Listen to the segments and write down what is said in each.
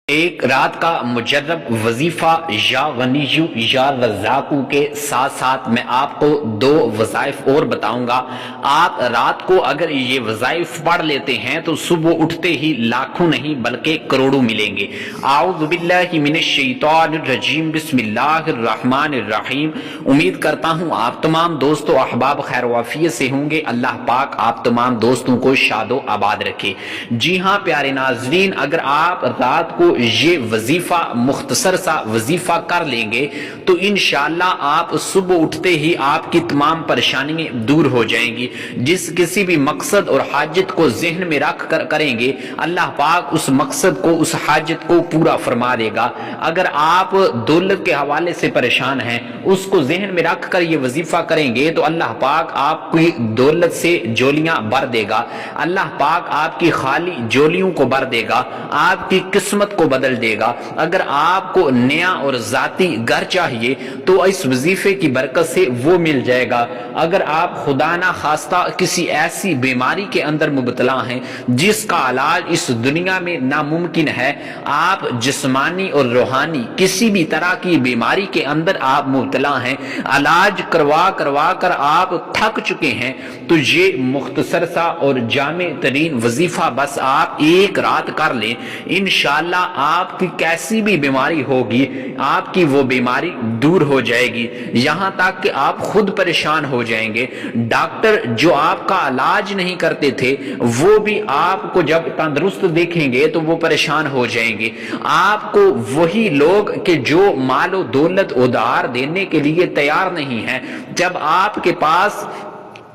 ایک رات کا مجرب وظیفہ یا غنیو یا رزاقو کے ساتھ ساتھ میں آپ کو دو وظائف اور بتاؤں گا۔ آپ رات کو اگر یہ وظائف پڑھ لیتے ہیں تو صبح اٹھتے ہی لاکھوں نہیں بلکہ کروڑوں ملیں گے۔ اعوذ باللہ من الشیطان الرجیم، بسم اللہ الرحمن الرحیم۔ امید کرتا ہوں آپ تمام دوست و احباب خیر و عافیت سے ہوں گے۔ اللہ پاک آپ تمام دوستوں کو شاد و آباد رکھے۔ جی ہاں پیارے ناظرین، اگر آپ رات کو یہ وظیفہ مختصر سا وظیفہ کر لیں گے تو انشاءاللہ آپ صبح اٹھتے ہی آپ کی تمام پریشانیاں دور ہو جائیں گی۔ جس کسی بھی مقصد اور حاجت کو ذہن میں رکھ کر کریں گے، اللہ پاک اس مقصد کو، اس حاجت کو پورا فرما دے گا۔ اگر آپ دولت کے حوالے سے پریشان ہیں، اس کو ذہن میں رکھ کر یہ وظیفہ کریں گے تو اللہ پاک آپ کی دولت سے جولیاں بھر دے گا۔ اللہ پاک آپ کی خالی جولیوں کو بھر دے گا، آپ کی قسمت کو بدل دے گا۔ اگر آپ کو نیا اور ذاتی گھر چاہیے تو اس وظیفے کی برکت سے وہ مل جائے گا۔ اگر آپ خدا نہ خواستہ کسی ایسی بیماری کے اندر مبتلا ہیں جس کا علاج اس دنیا میں ناممکن ہے، آپ جسمانی اور روحانی کسی بھی طرح کی بیماری کے اندر آپ مبتلا ہیں، علاج کروا کر آپ تھک چکے ہیں، تو یہ مختصر سا اور جامع ترین وظیفہ بس آپ ایک رات کر لیں، انشاءاللہ آپ کی کیسی بھی بیماری ہوگی آپ کی وہ بیماری دور ہو جائے گی، یہاں تک کہ آپ خود پریشان ہو جائیں گے۔ ڈاکٹر جو آپ کا علاج نہیں کرتے تھے وہ بھی آپ کو جب تندرست دیکھیں گے تو وہ پریشان ہو جائیں گے۔ آپ کو وہی لوگ کہ جو مال و دولت ادھار دینے کے لیے تیار نہیں ہیں، جب آپ کے پاس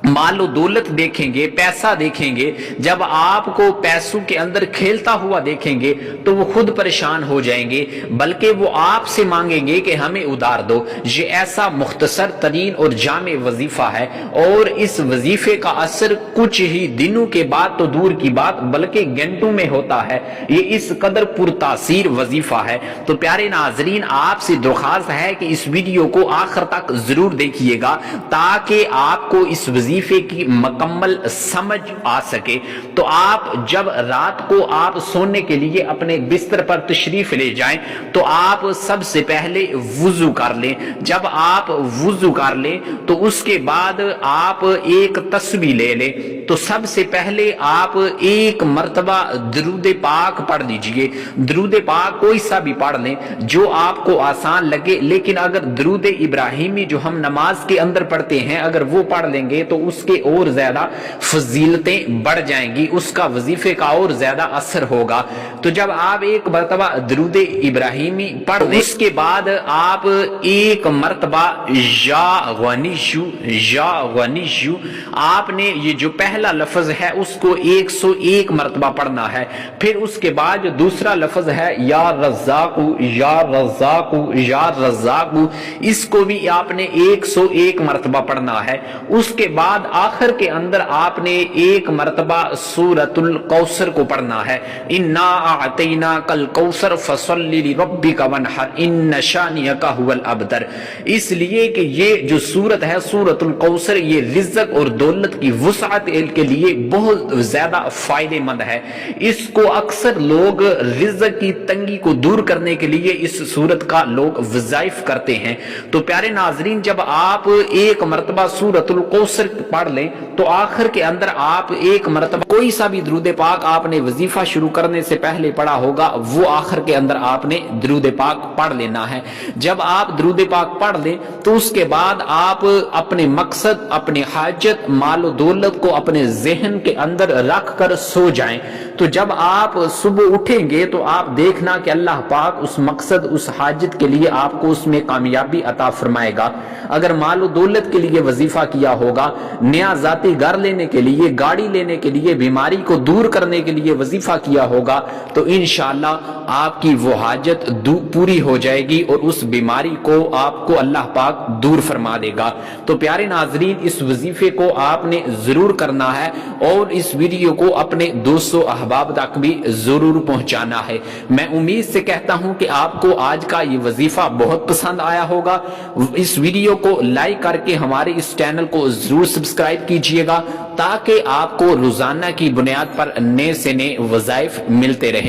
مال و دولت دیکھیں گے، پیسہ دیکھیں گے، جب آپ کو پیسوں کے اندر کھیلتا ہوا دیکھیں گے تو وہ خود پریشان ہو جائیں گے، بلکہ وہ آپ سے مانگیں گے کہ ہمیں ادھار دو۔ یہ ایسا مختصر ترین اور جامع وظیفہ ہے، اور اس وظیفے کا اثر کچھ ہی دنوں کے بعد تو دور کی بات بلکہ گھنٹوں میں ہوتا ہے۔ یہ اس قدر پرتاثیر وظیفہ ہے۔ تو پیارے ناظرین، آپ سے درخواست ہے کہ اس ویڈیو کو آخر تک ضرور دیکھیے گا تاکہ آپ کو اس وظیفے کی مکمل سمجھ آ سکے۔ تو آپ جب رات کو آپ سونے کے لیے اپنے بستر پر تشریف لے جائیں تو آپ سب سے پہلے وضو کر لیں۔ جب آپ وضو کر لیں تو اس کے بعد آپ ایک تسبیح لے لیں۔ تو سب سے پہلے آپ ایک مرتبہ درود پاک پڑھ لیجئے۔ درود پاک کوئی سا بھی پڑھ لیں جو آپ کو آسان لگے، لیکن اگر درود ابراہیمی جو ہم نماز کے اندر پڑھتے ہیں اگر وہ پڑھ لیں گے تو اس کے اور زیادہ فضیلتیں بڑھ جائیں گی، اس کا وظیفے کا اور زیادہ اثر ہوگا۔ تو جب آپ ایک مرتبہ درود ابراہیمی پڑھ لیں اس کے بعد آپ ایک مرتبہ یا غنیو آپ نے یہ جو پہلا لفظ ہے اس کو 101 مرتبہ پڑھنا ہے۔ پھر اس کے بعد جو دوسرا لفظ ہے یا رزاقو یا رزاقو یا رزاقو، اس کو بھی آپ نے 101 مرتبہ پڑھنا ہے۔ اس کے بعد آخر کے اندر آپ نے ایک مرتبہ سورۃ الکوثر کو پڑھنا ہے۔ انا اعطیناک الکوثر فصل لربک وانحر ان شانئک ھو الابتر، اس لیے کہ یہ جو سورت ہے سورۃ الکوثر یہ رزق اور دولت کی وسعت کے لیے بہت زیادہ فائدہ مند ہے۔ اس کو اکثر لوگ رزق کی تنگی کو دور کرنے کے لیے اس سورت کا لوگ وظائف کرتے ہیں۔ تو پیارے ناظرین، جب آپ ایک مرتبہ سورۃ الکوثر پڑھ لیں تو آخر کے اندر آپ ایک مرتبہ کوئی سا بھی درود پاک آپ نے وظیفہ شروع کرنے سے پہلے پڑھا ہوگا وہ آخر کے اندر آپ نے درود پاک پڑھ لینا ہے۔ جب آپ درود پاک پڑھ لیں تو اس کے بعد آپ اپنے مقصد، اپنی حاجت، مال و دولت کو اپنے ذہن کے اندر رکھ کر سو جائیں۔ تو جب آپ صبح اٹھیں گے تو آپ دیکھنا کہ اللہ پاک اس مقصد، اس حاجت کے لیے آپ کو اس میں کامیابی عطا فرمائے گا۔ اگر مال و دولت کے لیے وظیفہ کیا ہوگا، نیا ذاتی گھر لینے کے لیے، گاڑی لینے کے لیے، بیماری کو دور کرنے کے لیے وظیفہ کیا ہوگا تو انشاءاللہ آپ کی وہ حاجت پوری ہو جائے گی اور اس بیماری کو آپ کو اللہ پاک دور فرما دے گا۔ تو پیارے ناظرین، اس وظیفے کو آپ نے ضرور کرنا ہے اور اس ویڈیو کو اپنے دوستوں احباب تک بھی ضرور پہنچانا ہے۔ میں امید سے کہتا ہوں کہ آپ کو آج کا یہ وظیفہ بہت پسند آیا ہوگا۔ اس ویڈیو کو لائک کر کے ہمارے اس چینل کو ضرور سبسکرائب کیجئے گا تاکہ آپ کو روزانہ کی بنیاد پر نئے سے نئے وظائف ملتے رہیں۔